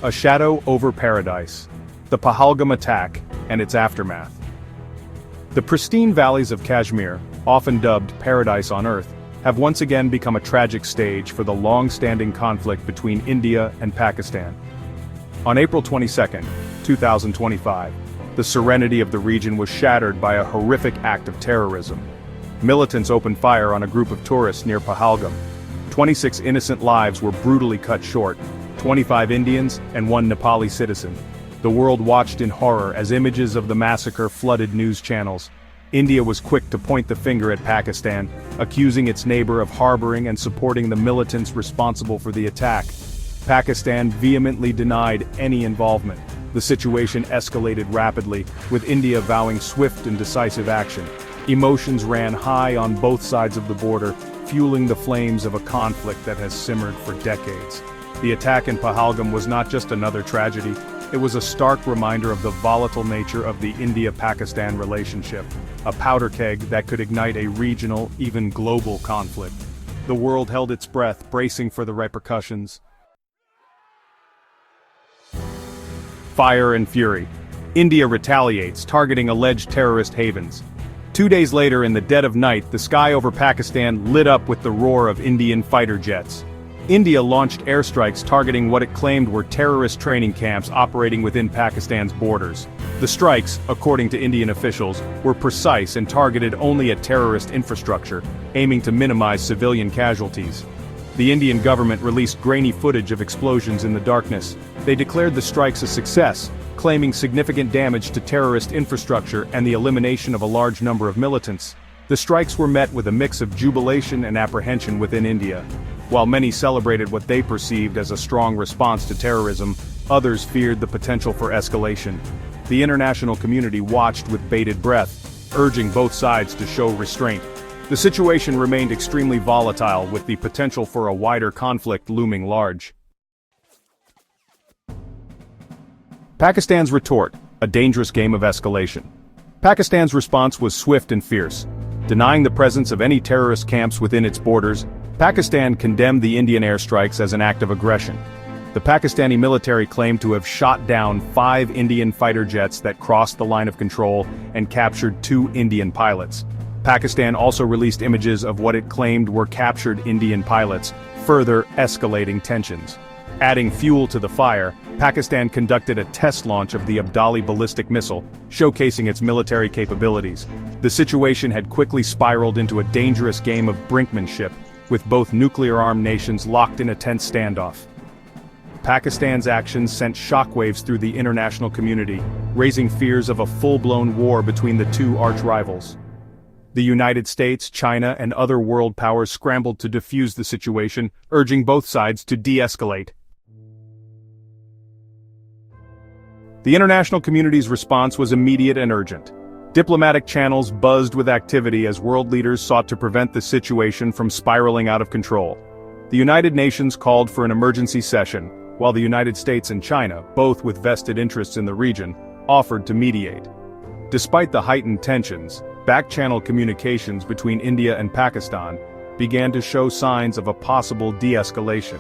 A shadow over paradise. The Pahalgam attack and its aftermath. The pristine valleys of Kashmir, often dubbed paradise on earth, have once again become a tragic stage for the long-standing conflict between India and Pakistan. On April 22, 2025, the serenity of the region was shattered by a horrific act of terrorism. Militants opened fire on a group of tourists near Pahalgam. 26 innocent lives were brutally cut short, 25 Indians and 1 Nepali citizen. The world watched in horror as images of the massacre flooded news channels. India was quick to point the finger at Pakistan, accusing its neighbor of harboring and supporting the militants responsible for the attack. Pakistan vehemently denied any involvement. The situation escalated rapidly, with India vowing swift and decisive action. Emotions ran high on both sides of the border, fueling the flames of a conflict that has simmered for decades. The attack in Pahalgam was not just another tragedy, it was a stark reminder of the volatile nature of the India-Pakistan relationship, a powder keg that could ignite a regional, even global conflict. The world held its breath, bracing for the repercussions. Fire and fury. India retaliates, targeting alleged terrorist havens. 2 days later, in the dead of night, the sky over Pakistan lit up with the roar of Indian fighter jets. India launched airstrikes targeting what it claimed were terrorist training camps operating within Pakistan's borders. The strikes, according to Indian officials, were precise and targeted only at terrorist infrastructure, aiming to minimize civilian casualties. The Indian government released grainy footage of explosions in the darkness. They declared the strikes a success, claiming significant damage to terrorist infrastructure and the elimination of a large number of militants. The strikes were met with a mix of jubilation and apprehension within India. While many celebrated what they perceived as a strong response to terrorism, others feared the potential for escalation. The international community watched with bated breath, urging both sides to show restraint. The situation remained extremely volatile, with the potential for a wider conflict looming large. Pakistan's retort, a dangerous game of escalation. Pakistan's response was swift and fierce. Denying the presence of any terrorist camps within its borders, Pakistan condemned the Indian airstrikes as an act of aggression. The Pakistani military claimed to have shot down 5 Indian fighter jets that crossed the line of control and captured 2 Indian pilots. Pakistan also released images of what it claimed were captured Indian pilots, further escalating tensions. Adding fuel to the fire, Pakistan conducted a test launch of the Abdali ballistic missile, showcasing its military capabilities. The situation had quickly spiraled into a dangerous game of brinkmanship, with both nuclear-armed nations locked in a tense standoff. Pakistan's actions sent shockwaves through the international community, raising fears of a full-blown war between the two arch-rivals. The United States, China, and other world powers scrambled to defuse the situation, urging both sides to de-escalate. The international community's response was immediate and urgent. Diplomatic channels buzzed with activity as world leaders sought to prevent the situation from spiraling out of control. The United Nations called for an emergency session, while the United States and China, both with vested interests in the region, offered to mediate. Despite the heightened tensions, back-channel communications between India and Pakistan began to show signs of a possible de-escalation.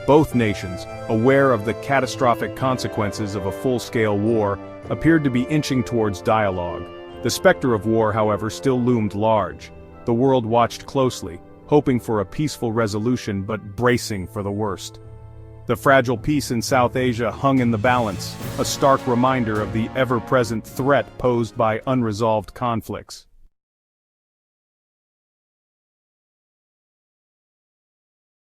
Both nations, aware of the catastrophic consequences of a full-scale war, appeared to be inching towards dialogue. The specter of war, however, still loomed large. The world watched closely, hoping for a peaceful resolution but bracing for the worst. The fragile peace in South Asia hung in the balance, a stark reminder of the ever-present threat posed by unresolved conflicts.